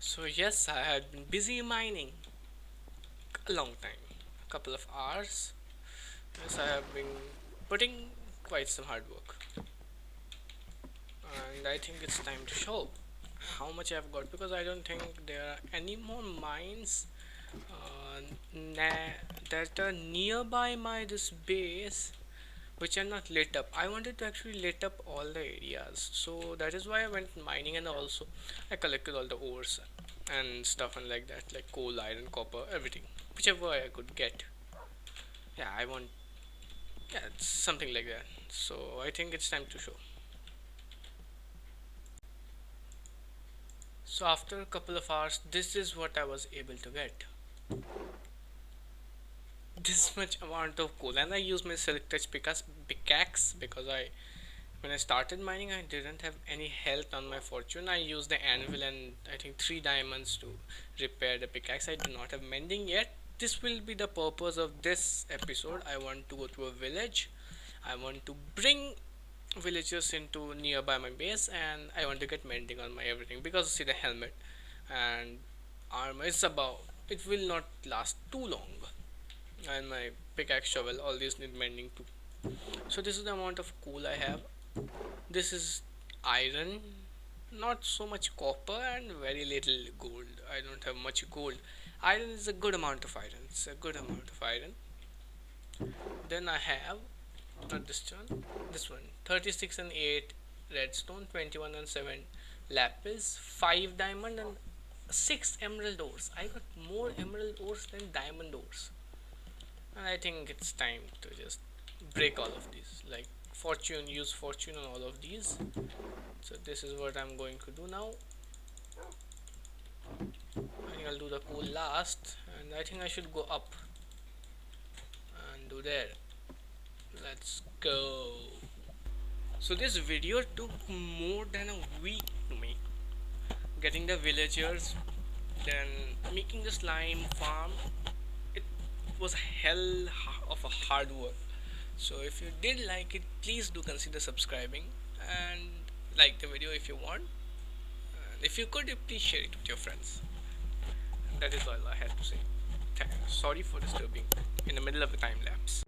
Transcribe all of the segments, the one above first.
So yes, I had been busy mining a long time, a couple of hours. Yes, I have been putting quite some hard work, and I think it's time to show how much I've got because I don't think there are any more mines uh, that are nearby my this base which are not lit up. I wanted to actually lit up all the areas, so that is why I went mining, and also I collected all the ores and stuff and like that, like coal, iron, copper, everything, whichever I could get. Yeah, I want, yeah, it's something like that. So I think it's time to show. So after a couple of hours, this is what I was able to get. This much amount of coal, and I use my silk touch pickaxe because I when I started mining, I didn't have any health on my fortune. I used the anvil and I think 3 diamonds to repair the pickaxe. I do not have mending yet. This will be the purpose of this episode. I want to go to a village. I want to bring villagers into nearby my base, and I want to get mending on my everything because see the helmet and armor is about it will not last too long, and my pickaxe shovel all these need mending too. So this is the amount of coal I have. This is iron, not so much copper, and very little gold. I don't have much gold. Iron is a good amount of iron. It's a good amount of iron. Then I have not this one 36 and 8 redstone, 21 and 7 lapis, 5 diamond, and 6 emerald ores. I got more emerald ores than diamond ores, and I think it's time to just break all of these. Like fortune, use fortune on all of these. So this is what I'm going to do now. I think I'll do the cool last, and I think I should go up and do there. Let's go. So this video took more than a week to make. Getting the villagers, then making the slime farm. It was hell of a hard work. So if you did like it, please do consider subscribing and like the video if you want. And if you could, please share it with your friends. That is all I had to say. Sorry for disturbing in the middle of a time lapse.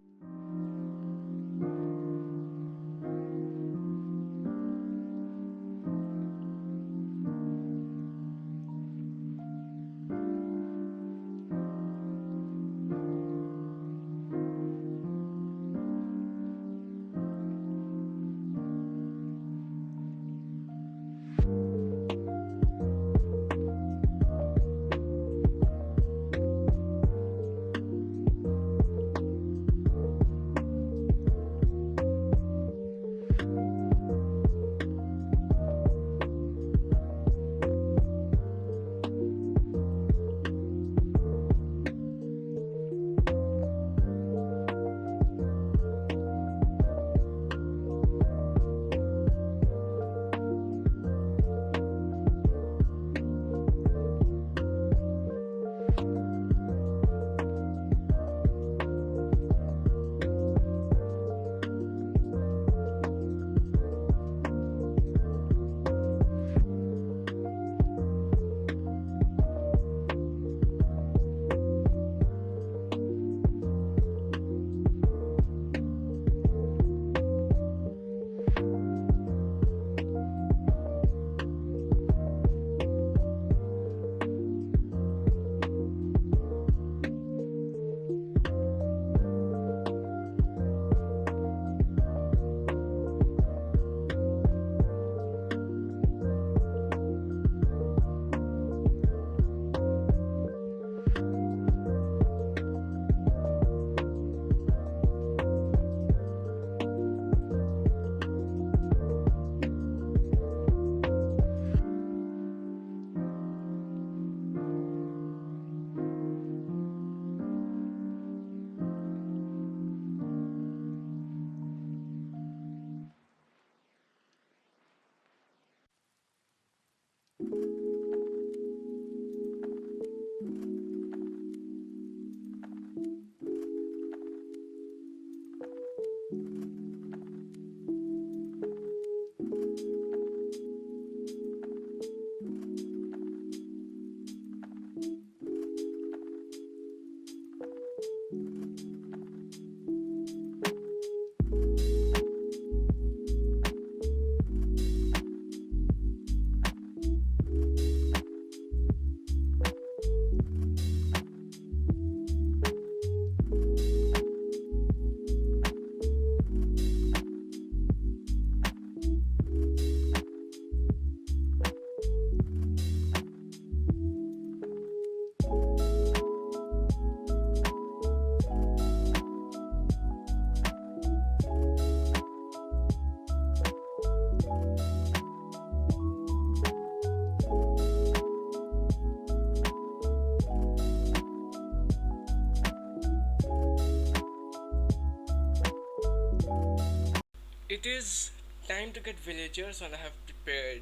it is time to get villagers, and I have prepared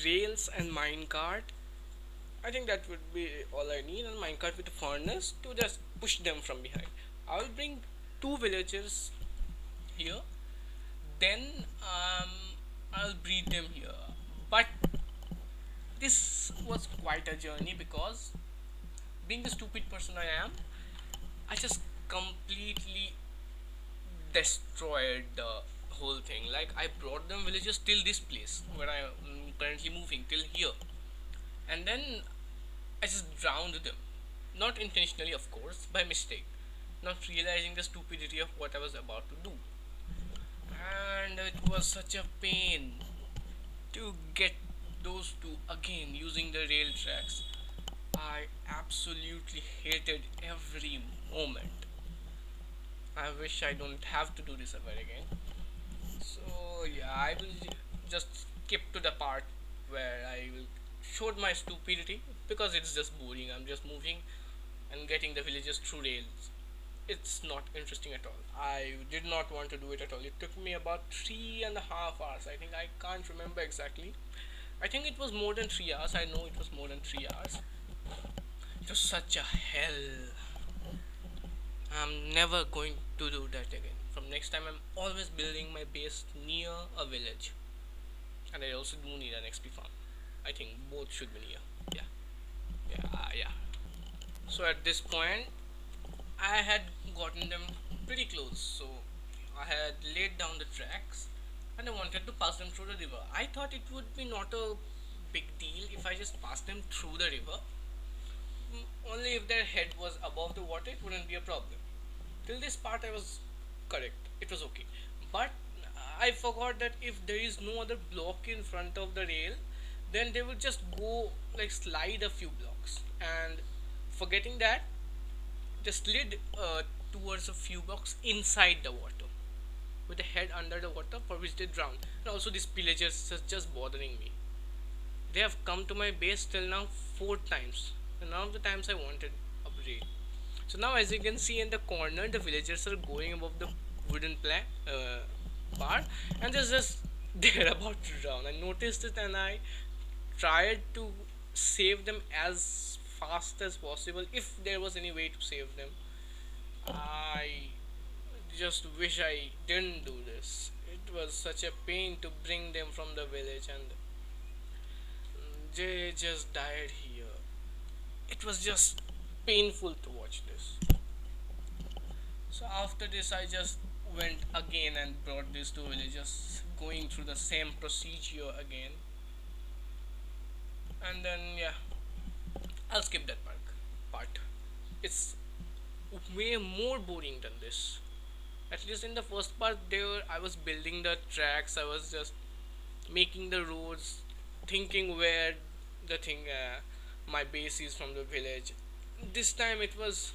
rails and minecart. I think that would be all I need, and minecart with a furnace to just push them from behind. I'll bring two villagers here, then I'll breed them here. But this was quite a journey because, being the stupid person I am, I just completely destroyed the whole thing. Like, I brought them villages till this place where I am currently moving, till here, and then I just drowned them. Not intentionally, of course, by mistake. Not realizing the stupidity of what I was about to do. And it was such a pain to get those two again using the rail tracks. I absolutely hated every moment. I wish I don't have to do this ever again. So yeah, I will just skip to the part where I will show my stupidity because it's just boring. I'm just moving and getting the villages through rails. It's not interesting at all. I did not want to do it at all. It took me about 3.5 hours. I think I can't remember exactly. I think it was more than 3 hours. I know it was more than 3 hours. It was such a hell. I'm never going to do that again. From next time, I'm always building my base near a village, and I also do need an XP farm. I think both should be near. Yeah, yeah. So at this point, I had gotten them pretty close. So I had laid down the tracks, and I wanted to pass them through the river. I thought it would be not a big deal if I just passed them through the river. Only if their head was above the water, it wouldn't be a problem. Till this part, I was correct. It was okay. But I forgot that if there is no other block in front of the rail, then they will just go like slide a few blocks. And forgetting that, just slid towards a few blocks inside the water with the head under the water, for which they drowned. And also, these pillagers are just bothering me. They have come to my base till now 4 times, and none of the times I wanted a break. So now, as you can see in the corner, the villagers are going above the wooden plank bar, and they're just they're about to drown. I noticed it, and I tried to save them as fast as possible if there was any way to save them. I just wish I didn't do this. It was such a pain to bring them from the village, and they just died here. It was just painful to watch this. So after this, I just went again and brought these two villagers, going through the same procedure again. And then yeah, I'll skip that part. It's way more boring than this. At least in the first part, there I was building the tracks. I was just making the roads, thinking where the thing my base is from the village. This time it was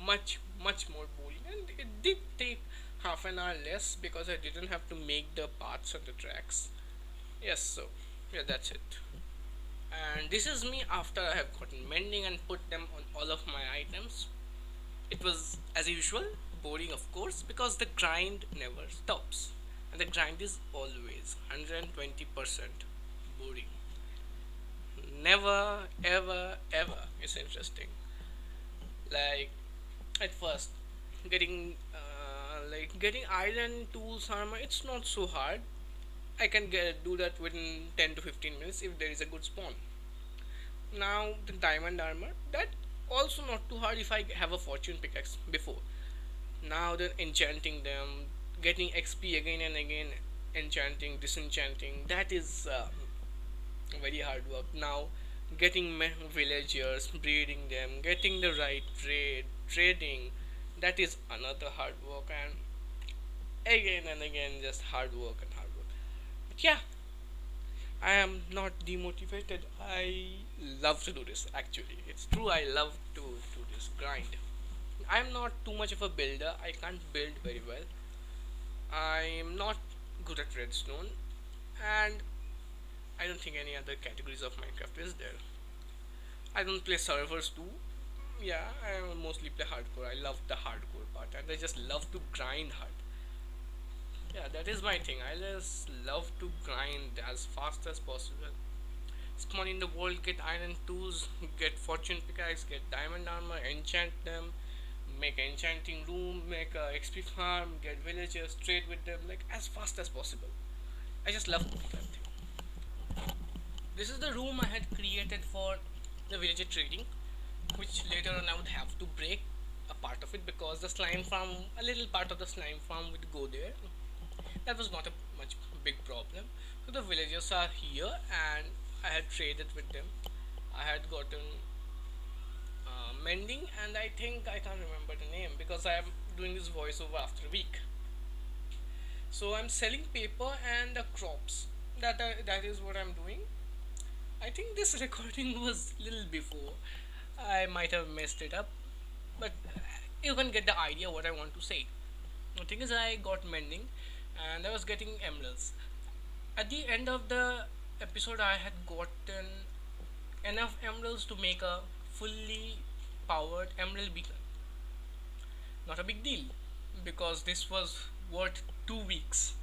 much more boring, and it did take half an hour less because I didn't have to make the paths on the tracks. Yes, so yeah, that's it. And this is me after I have gotten mending and put them on all of my items. It was, as usual, boring, of course, because the grind never stops, and the grind is always 120% boring. Never, ever, ever is interesting. Like, at first, getting iron tools armor, it's not so hard. I can do that within 10 to 15 minutes if there is a good spawn. Now the diamond armor, that also not too hard if I have a fortune pickaxe before. Now the enchanting them, getting XP again and again, enchanting, disenchanting, that is very hard work. Now getting villagers, breeding them, getting the right trading, that is another hard work, and again and again just hard work and hard work. But yeah, I am not demotivated. I love to do this actually. It's true, I love to do this grind. I'm not too much of a builder. I can't build very well. I'm not good at redstone, and I don't think any other categories of Minecraft is there. I don't play servers too. Yeah, I mostly play hardcore. I love the hardcore part, and I just love to grind hard. Yeah, that is my thing. I just love to grind as fast as possible. Spawn in the world, get iron tools, get fortune pickaxe, get diamond armor, enchant them, make an enchanting room, make a XP farm, get villagers, trade with them, like as fast as possible. I just love to do that thing. This is the room I had created for the villager trading, which later on I would have to break a part of it because the slime farm, a little part of the slime farm would go there. That was not a much big problem. So the villagers are here, and I had traded with them. I had gotten mending, and I think I can't remember the name because I am doing this voiceover after a week. So I'm selling paper and crops. That is what I'm doing. I think this recording was little before. I might have messed it up, but you can get the idea what I want to say. The thing is, I got mending, and I was getting emeralds. At the end of the episode, I had gotten enough emeralds to make a fully powered emerald beacon. Not a big deal, because this was worth 2 weeks.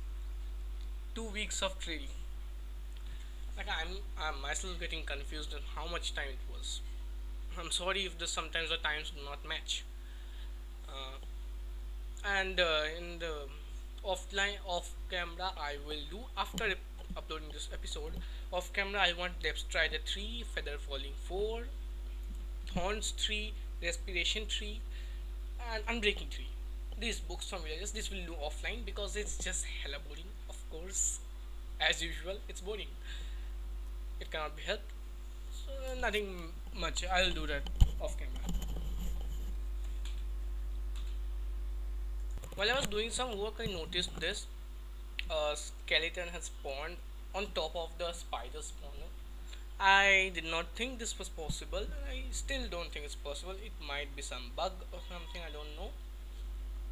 2 weeks of trading. Like I'm myself getting confused on how much time it was. I'm sorry if this sometimes the times do not match. Uh, and in the offline off camera I will do after uploading this episode. Off camera I want depth strider 3, feather falling 4, thorns 3, respiration 3, and unbreaking 3. These books from villages, this will do offline because it's just hella boring, of course. As usual, it's boring. It cannot be helped. So nothing much. I'll do that off camera. While I was doing some work, I noticed this. A skeleton has spawned on top of the spider spawner. I did not think this was possible, and I still don't think it's possible. It might be some bug or something, I don't know.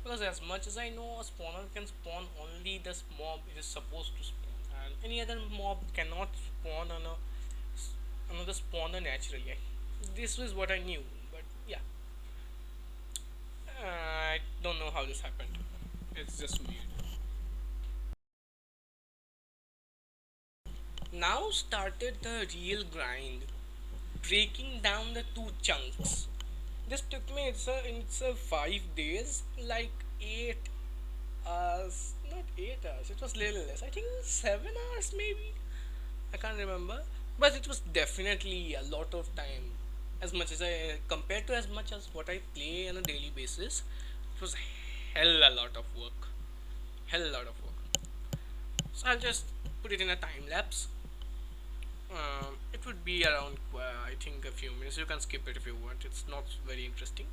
Because as much as I know, a spawner can spawn only the mob it is supposed to spawn, and any other mob cannot spawn on another spawner naturally. This was what I knew, but yeah, I don't know how this happened. It's just weird. Now started the real grind, breaking down the two chunks. This took me it's a 5 days, like 8 hours, not 8 hours. It was little less. I think 7 hours maybe. I can't remember, but it was definitely a lot of time. As much as I compared to as much as what I play on a daily basis, it was hell a lot of work. Hell a lot of work. So I'll just put it in a time lapse. It would be around, I think, a few minutes. You can skip it if you want. It's not very interesting.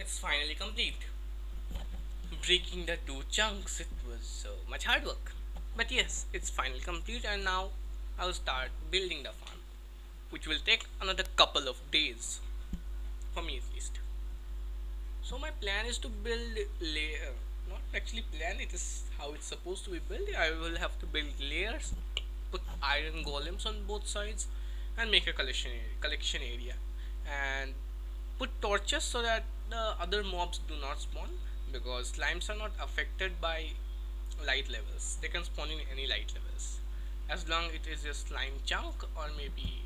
it's finally complete. Breaking the two chunks, it was so much hard work. But yes, it's finally complete, and now I'll start building the farm, which will take another couple of days, for me at least. So my plan is to build layer, not actually plan. It is how it's supposed to be built. I will have to build layers, put iron golems on both sides, and make a collection area, and put torches so that the other mobs do not spawn, because slimes are not affected by light levels. They can spawn in any light levels, as long it is a slime chunk or maybe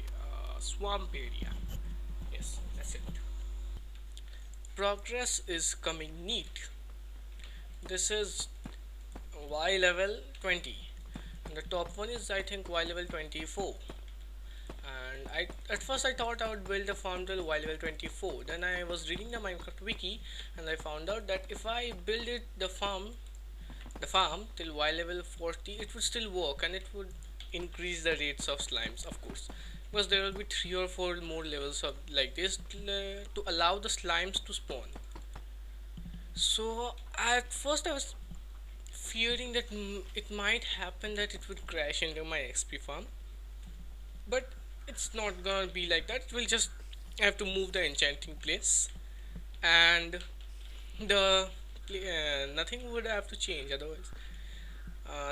a swamp area. Yes, that's it. Progress is coming neat. This is Y level 20. And the top one is I think Y level 24. And at first I thought I would build a farm till Y level 24. Then I was reading the Minecraft wiki and I found out that if I build it the farm till Y level 40, it would still work and it would increase the rates of slimes, of course, because there will be 3 or 4 more levels of like this to allow the slimes to spawn. So at first I was fearing that it might happen that it would crash into my XP farm, but it's not gonna be like that. It will just have to move the enchanting place, and the nothing would have to change otherwise.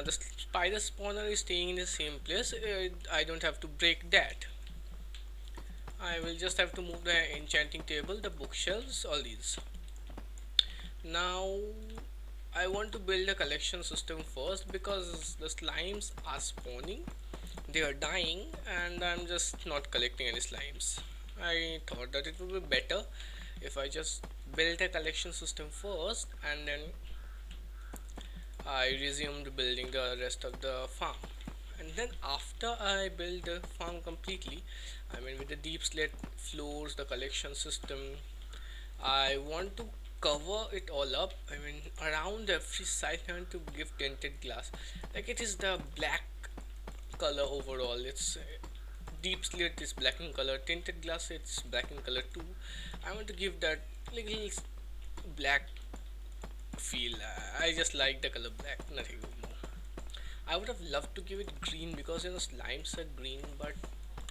The spider spawner is staying in the same place. I don't have to break that. I will just have to move the enchanting table, the bookshelves, all these. Now I want to build a collection system first because the slimes are spawning, they are dying, and I'm just not collecting any slimes. I thought that it would be better if I just built a collection system first and then I resumed building the rest of the farm. And then after I build the farm completely, I mean with the deep slate floors, the collection system, I want to cover it all up. I mean, around every side, I want to give tinted glass. Like it is the black color overall. It's deep slit is black in color. Tinted glass, it's black in color too. I want to give that little black feel. I just like the color black. Nothing more. I would have loved to give it green because slimes are green, but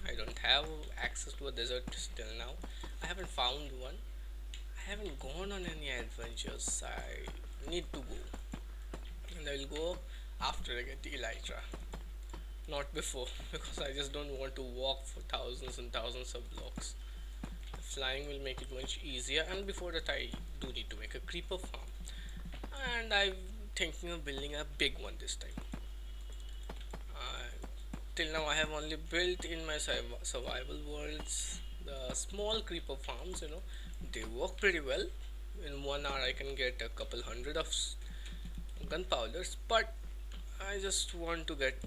I don't have access to a desert still now. I haven't found one. I haven't gone on any adventures. I need to go, and I will go after I get the elytra, not before, because I just don't want to walk for thousands and thousands of blocks. Flying will make it much easier, and before that, I do need to make a creeper farm, and I'm thinking of building a big one this time. Till now, I have only built in my survival worlds the small creeper farms. They work pretty well. In 1 hour, I can get a couple hundred of gunpowders, but I just want to get,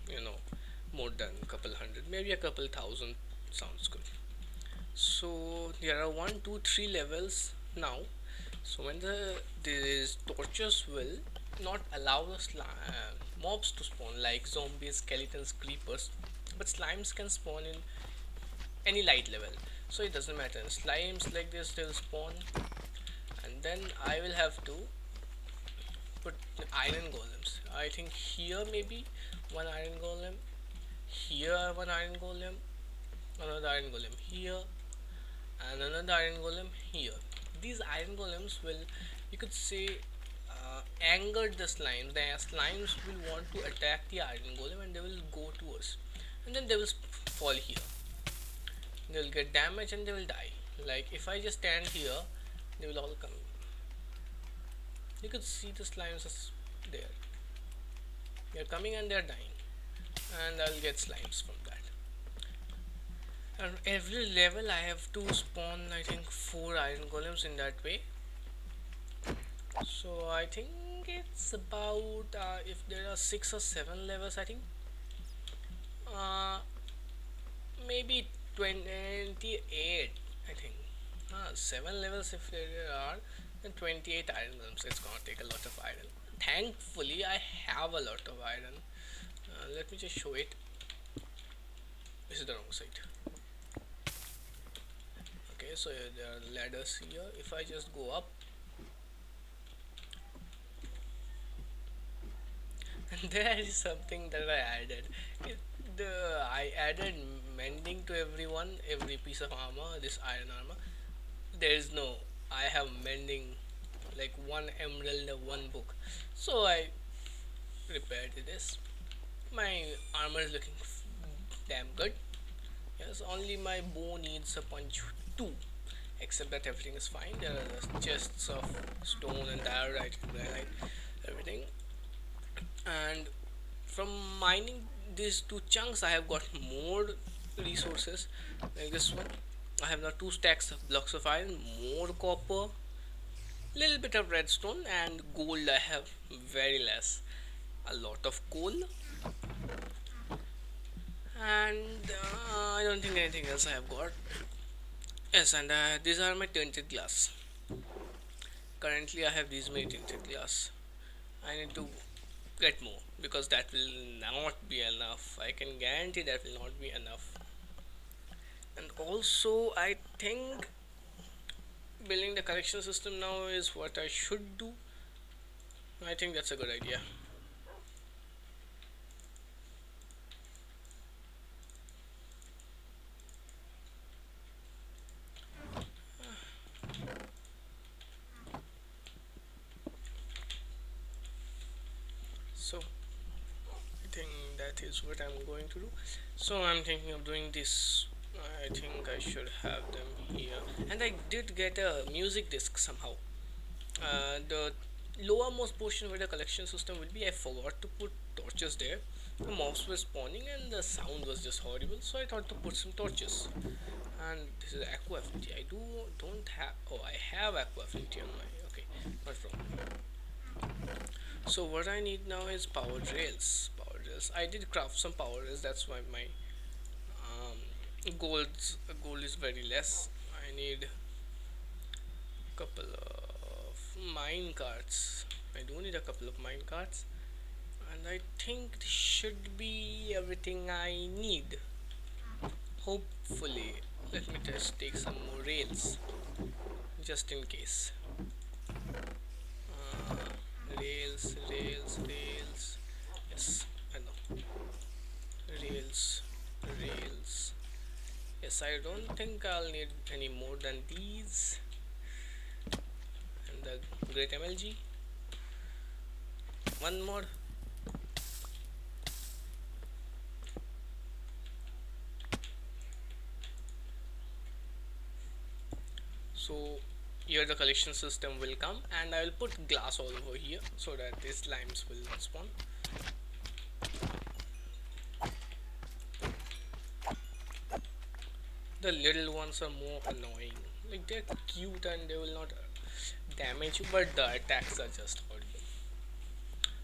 you know, more than a couple hundred, maybe a couple thousand sounds good. So there are 1, 2, 3 levels now. So when these torches will not allow the mobs to spawn like zombies, skeletons, creepers, but slimes can spawn in any light level. So it doesn't matter. Slimes like this will spawn, and then I will have to put iron golems. I think here maybe one iron golem, here one iron golem, another iron golem here, and another iron golem here. These iron golems will, you could say, anger the slimes. The slimes will want to attack the iron golem and they will go towards, and then they will fall here. They will get damaged and they will die. Like if I just stand here, they will all come. You could see the slimes is there. They're coming and they're dying, and I'll get slimes from that. And every level I have to spawn I think 4 iron golems in that way. So I think it's about if there are 6 or 7 levels, I think uh, maybe 28. I think 7 levels if there are, then 28 iron golems. It's gonna take a lot of iron. Thankfully, I have a lot of iron. Let me just show it. This is the wrong side. Okay, Okay, so there are ladders here. If I just go up, and there is something that I added. It, I added mending to everyone, every piece of armor, this iron armor. There is no. I have mending, like one emerald, one book. So I repaired this. My armor is looking damn good. Yes, only my bow needs a punch too. Except that everything is fine. There are the chests of stone and diorite, granite, everything. And from mining these two chunks, I have got more resources. Like this one, I have now two stacks of blocks of iron, more copper, little bit of redstone, and gold. I have very less. A lot of coal, and I don't think anything else I have got. Yes, and these are my tinted glass. Currently, I have these many tinted glass. I need to get more because that will not be enough. I can guarantee that will not be enough. And also, I think building the collection system now is what I should do. I think that's a good idea. So, I think that is what I'm going to do. So, I'm thinking of doing this. I think I should have them here. And I did get a music disc somehow. The lowermost portion where the collection system will be, I forgot to put torches there. The mobs were spawning and the sound was just horrible, so I thought to put some torches. And this is aqua affinity. I don't have. Oh, I have aqua affinity on my. Okay, not wrong. So what I need now is power rails. Power rails. I did craft some power rails. That's why my gold is very less. I need couple of mine carts. I do need a couple of mine carts, and I think this should be everything I need. Hopefully, let me just take some more rails just in case. Rails. Yes, I know. Rails, rails. Yes, I don't think I'll need any more than these. And the great MLG. One more. So here the collection system will come, and I will put glass all over here so that these slimes will not spawn. The little ones are more annoying. Like they're cute and they will not damage you, but the attacks are just horrible.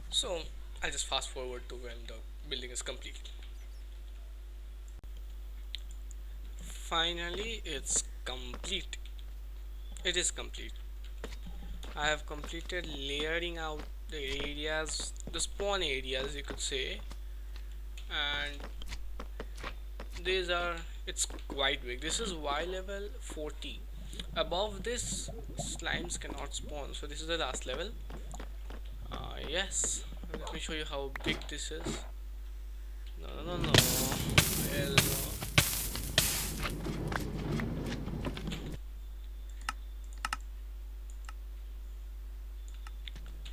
So I'll just fast forward to when the building is complete. Finally, it's complete. It is complete. I have completed layering out the areas, the spawn areas, you could say, and these are. It's quite big. This is Y level 40. Above this, slimes cannot spawn. So this is the last level. Yes. Let me show you how big this is. No. Hell no.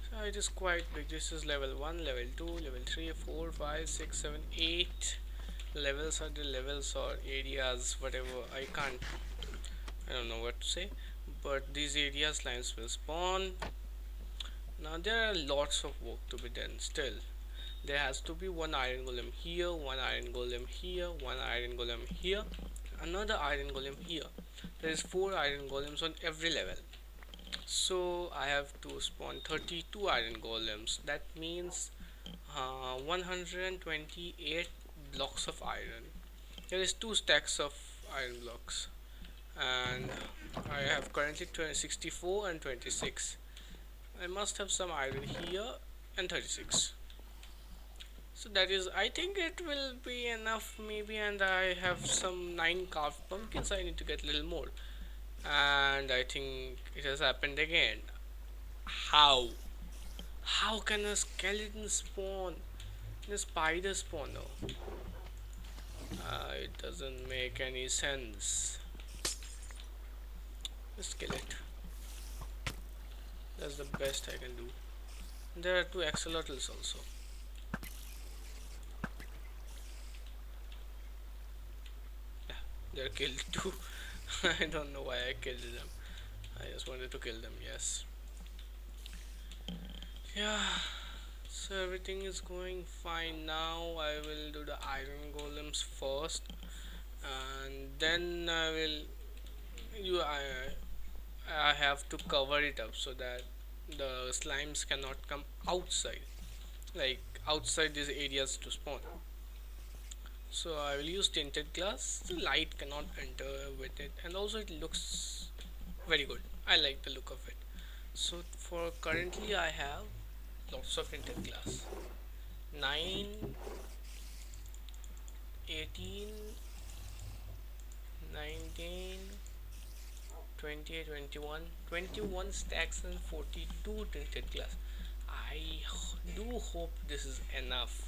So it is quite big. This is level 1, level 2, level 3, 4, 5, 6, 7, 8 levels are the levels or areas, whatever. I don't know what to say. But these areas lines will spawn. Now there are lots of work to be done still. There has to be one iron golem here, one iron golem here, one iron golem here, another iron golem here. There is 4 iron golems on every level. So I have to spawn 32 iron golems. That means 128 blocks of iron. There is 2 stacks of iron blocks, and I have currently 64 and 26. I must have some iron here and 36. So that is, I think it will be enough maybe, and I have some 9 carved pumpkins. I need to get a little more. And I think it has happened again. How? How can a skeleton spawn in a spider spawn? No, it doesn't make any sense. Just kill it. That's the best I can do. There are two axolotls also. Yeah, they're killed too. I don't know why I killed them. I just wanted to kill them, yes. Yeah, so everything is going fine now. I will do the iron golems first, and then I will. You, I have to cover it up so that the slimes cannot come outside, like outside these areas to spawn. So I will use tinted glass. The light cannot enter with it, and also it looks very good. I like the look of it. So for currently, I have lots of tinted glass. 9, 18, 19, 20, 21, 21 stacks and 42 tinted glass. I do hope this is enough.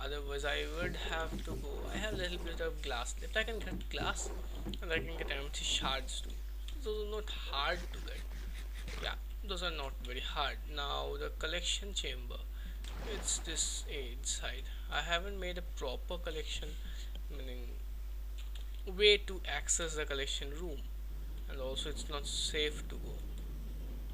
Otherwise, I would have to go. I have a little bit of glass left. I can get glass and I can get empty shards too. Those are not hard to get. Yeah, those are not very hard. Now, the collection chamber. It's this age side. I haven't made a proper collection, meaning way to access the collection room, and also it's not safe to go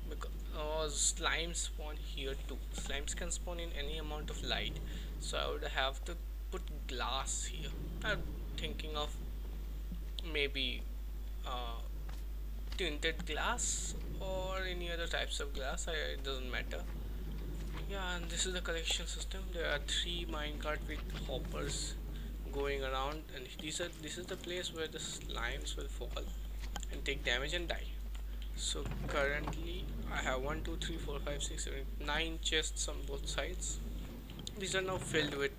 because slimes spawn here too. Slimes can spawn in any amount of light, so I would have to put glass here. I'm thinking of maybe uh, tinted glass or any other types of glass. It doesn't matter. Yeah, and this is the collection system. There are three minecart with hoppers going around, and this is the place where the slimes will fall and take damage and die. So currently, I have 9 chests on both sides. These are now filled with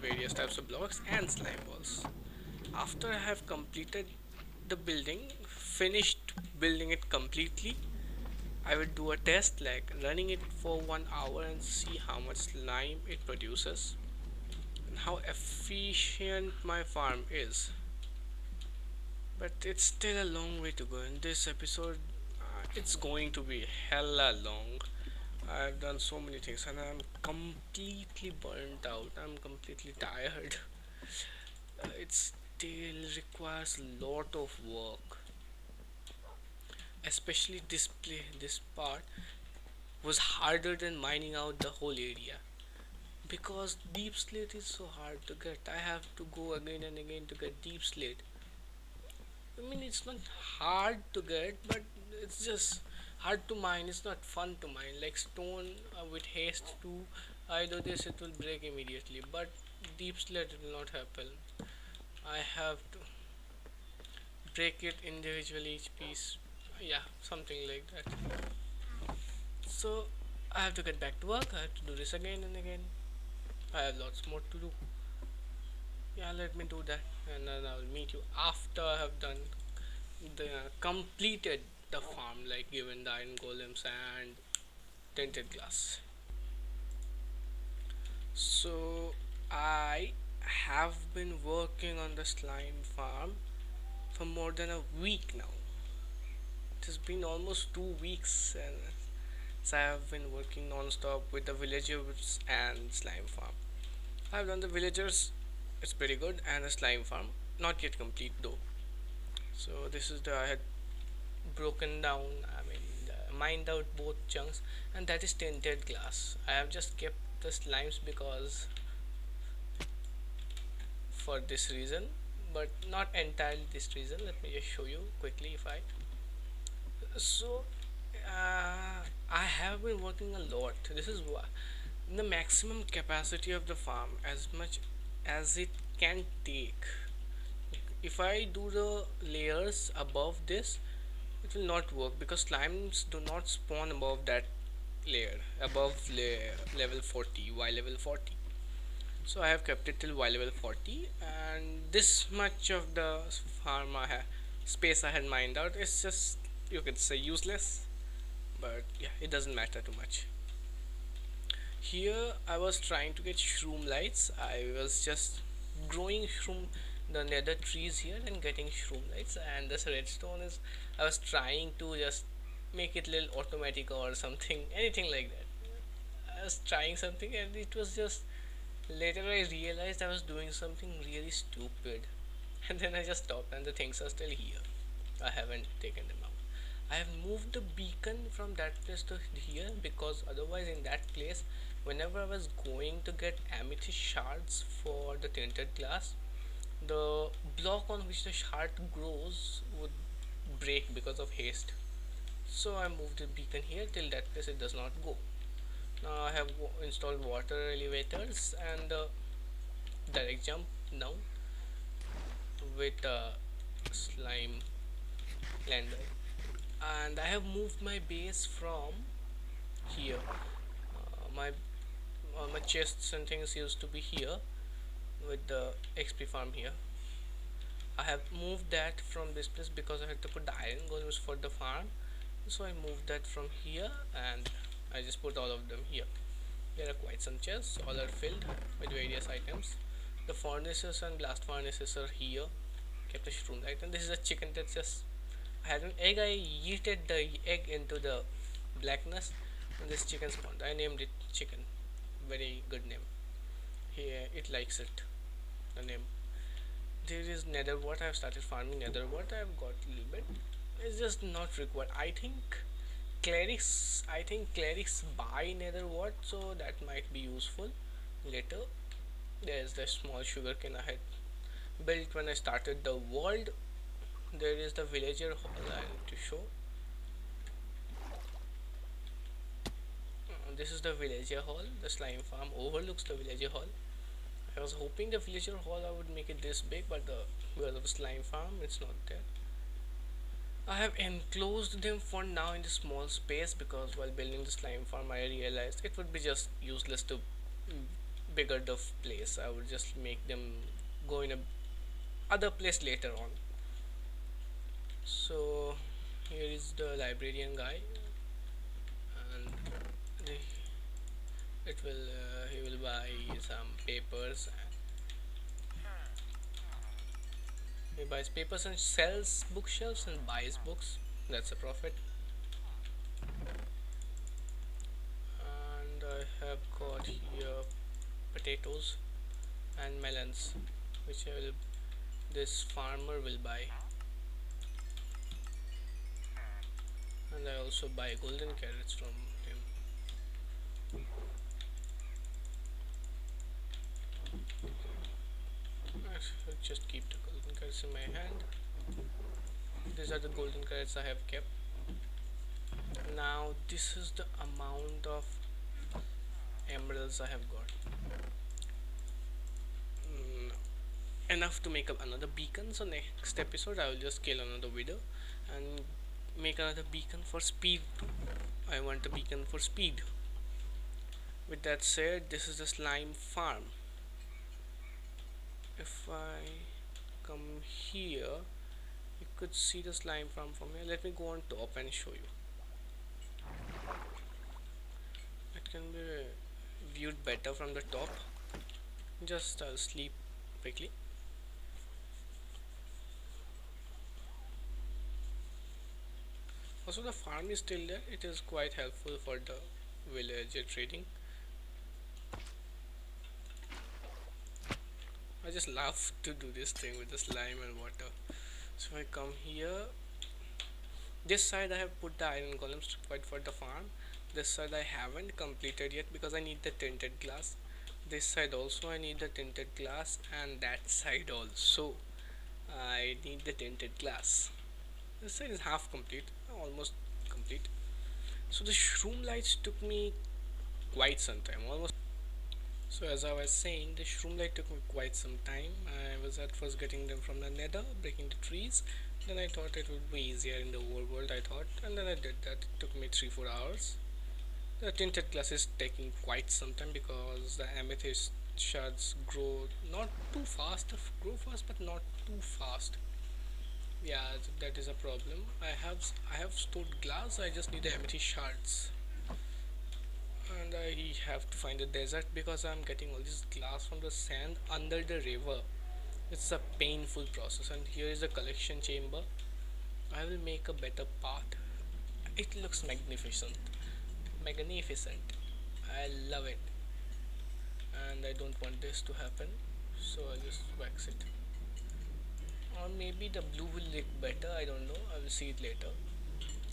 various types of blocks and slime balls. After I have completed the building, finished building it completely, I will do a test like running it for 1 hour and see how much slime it produces and how efficient my farm is. But it's still a long way to go. In this episode, it's going to be hella long. I've done so many things and I'm completely burnt out. I'm completely tired. It still requires a lot of work. Especially this part was harder than mining out the whole area because deep slate is so hard to get. I have to go again and again to get deep slate. I mean, it's not hard to get, but it's just hard to mine. It's not fun to mine. Like stone with haste too. I do this, it will break immediately. But deep slate, it will not happen. I have to break it individually each piece. Yeah, something like that. So I have to get back to work. I have to do this again and again. I have lots more to do. Yeah, let me do that, and then I'll meet you after I have done the completed the farm, like given the iron golems and tinted glass. So I have been working on the slime farm for more than a week now. It has been almost 2 weeks, and so I have been working non-stop with the villagers and slime farm. I've done the villagers, it's pretty good, and the slime farm, not yet complete though. So this is the I had broken down. I mean, mined out both chunks, and that is tinted glass. I have just kept the slimes because for this reason, but not entirely this reason. Let me just show you quickly if I. So I have been working a lot. This is what the maximum capacity of the farm, as much as it can take. If I do the layers above this, it will not work because slimes do not spawn above that layer, above level 40, y level 40. So I have kept it till y level 40, and this much of the farm I have. space I had mined out is just, you could say, useless, but yeah, it doesn't matter too much. Here I was trying to get shroom lights. I was just growing shroom the nether trees here and getting shroom lights, and this redstone is, I was trying to just make it little automatic or something, anything like that. I was trying something and it was just, later I realized I was doing something really stupid. And then I just stopped and the things are still here. I haven't taken them out. I have moved the beacon from that place to here because otherwise in that place, whenever I was going to get amethyst shards for the tinted glass, the block on which the shard grows would break because of haste. So I moved the beacon here till that place it does not go. Now I have installed water elevators and direct jump down with slime lander. And I have moved my base from here. My all my chests and things used to be here with the XP farm here. I have moved that from this place because I had to put the iron golems for the farm. So I moved that from here and I just put all of them here. There are quite some chests, all are filled with various items. The furnaces and blast furnaces are here. Kept a shroom light, and this is a chicken that just had an egg. I yeeted the egg into the blackness, and this chicken spawned. I named it Chicken. Very good name. Here it likes it. The name. There is nether wart. I've started farming nether wart. I've got a little bit. It's just not required. I think clerics buy nether wart, so that might be useful later. There's the small sugarcane I had built when I started the world. There is the villager hall I need to show. This is the villager hall. The slime farm overlooks the villager hall. I was hoping the villager hall I would make it this big, but because of the slime farm, it's not there. I have enclosed them for now in the small space because while building the slime farm, I realized it would be just useless to bigger the place. I would just make them go in a other place later on. So here is the librarian guy, and the, it will he will buy some papers. He buys papers and sells bookshelves and buys books. That's a profit. And I have got here potatoes and melons, which this farmer will buy. And I also buy golden carrots from him. I should just keep the golden carrots in my hand. These are the golden carrots I have kept. Now this is the amount of emeralds I have got. Mm, enough to make up another beacon. So next episode I will just kill another widow and make another beacon for speed. I want a beacon for speed. With that said, this is the slime farm. If I come here, you could see the slime farm from here. Let me go on top and show you. It can be viewed better from the top. Just I'll sleep quickly. Also the farm is still there. It is quite helpful for the villager trading. I just love to do this thing with the slime and water. So if I come here, this side I have put the iron golems required for the farm. This side I haven't completed yet because I need the tinted glass. This side also I need the tinted glass, and that side also I need the tinted glass. This side is half complete, almost complete. So the shroom lights took me quite some time, almost. So as I was saying, the shroom light took me quite some time. I was at first getting them from the nether, breaking the trees. Then I thought it would be easier in the overworld, I thought, and then I did that. It took me 3-4 hours. The tinted glass is taking quite some time because the amethyst shards grow not too fast, grow fast but not too fast. Yeah, that is a problem. I have stored glass. I just need the amethyst shards, and I have to find a desert because I'm getting all this glass from the sand under the river. It's a painful process, and here is a collection chamber. I will make a better path. It looks magnificent. Magnificent. I love it, and I don't want this to happen, so I'll just wax it. Or maybe the blue will look better. I don't know. I will see it later.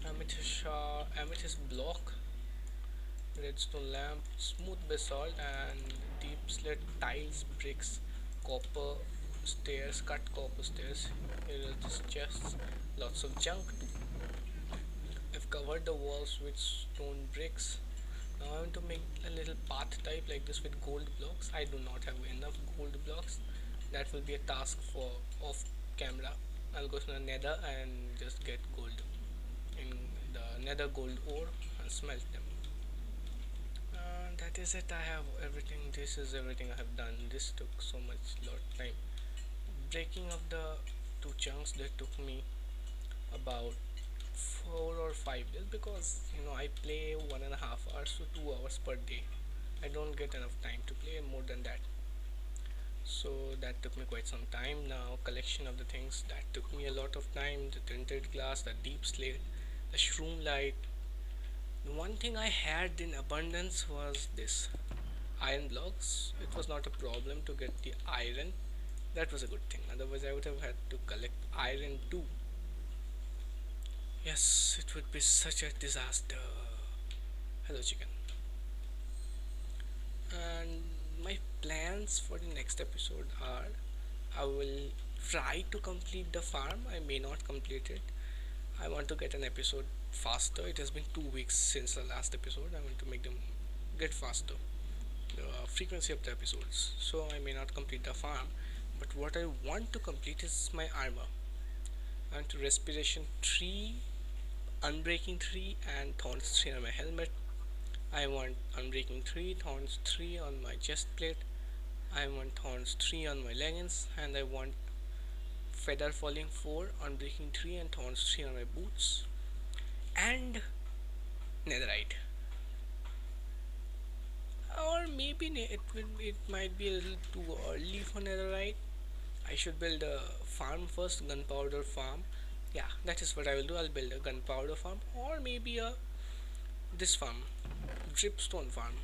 Amethyst block, redstone lamp, smooth basalt, and deep slit tiles, bricks, copper stairs, cut copper stairs. Here are these chests, lots of junk too. I've covered the walls with stone bricks. Now I want to make a little path type like this with gold blocks. I do not have enough gold blocks. That will be a task for off camera. I'll go to the nether and just get gold in the nether gold ore and smelt them. That is it. I have everything. This is everything I have done. This took so much lot time. Breaking up the two chunks that took me about 4 or 5 days because I play 1.5 hours to 2 hours per day. I don't get enough time to play more than that. So that took me quite some time. Now collection of the things that took me a lot of time. The tinted glass, the deep slate, the shroom light. The one thing I had in abundance was this iron blocks. It was not a problem to get the iron. That was a good thing. Otherwise, I would have had to collect iron too. Yes, it would be such a disaster. Hello, chicken. And my plans for the next episode are I will try to complete the farm. I may not complete it. I want to get an episode faster. It has been 2 weeks since the last episode. I want to make them get faster. The frequency of the episodes. So I may not complete the farm. But what I want to complete is my armor. I want to respiration 3, unbreaking 3, and thorns 3 on my helmet. I want unbreaking 3, thorns 3 on my chest plate. I want thorns 3 on my leggings, and I want feather falling 4, unbreaking 3, and thorns 3 on my boots. And netherite. Or maybe it might be a little too early for netherite. I should build a farm first, gunpowder farm. Yeah, that is what I will do. I'll build a gunpowder farm, or maybe a this farm, dripstone farm.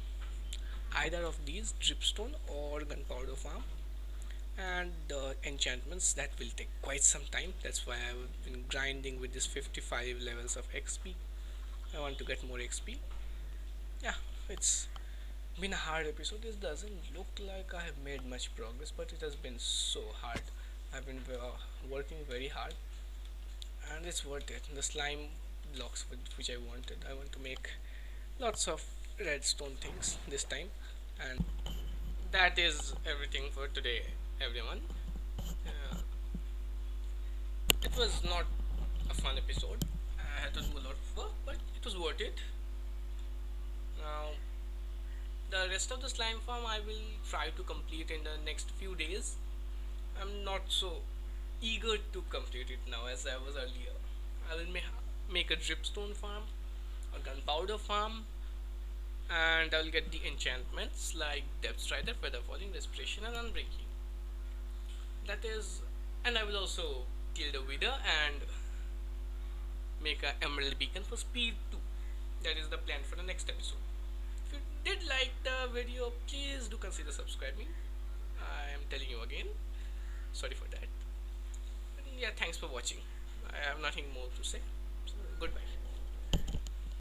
Either of these, dripstone or gunpowder farm. And the enchantments that will take quite some time. That's why I've been grinding with this 55 levels of XP. I want to get more XP. Yeah, it's been a hard episode. This doesn't look like I have made much progress, but it has been so hard. I've been working very hard, and it's worth it. The slime blocks which I wanted. I want to make lots of redstone things this time, and that is everything for today, everyone. Uh, it was not a fun episode. I had to do a lot of work, but it was worth it. Now, the rest of the slime farm I will try to complete in the next few days. I'm not so eager to complete it now as I was earlier. I will make a dripstone farm, a gunpowder farm, and I'll get the enchantments like Depth Strider, Feather Falling, Respiration, and Unbreaking. That is, and I will also kill the Wither and make a Emerald Beacon for speed too. That is the plan for the next episode. If you did like the video, please do consider subscribing. I am telling you again. Sorry for that. And yeah, thanks for watching. I have nothing more to say. So, goodbye.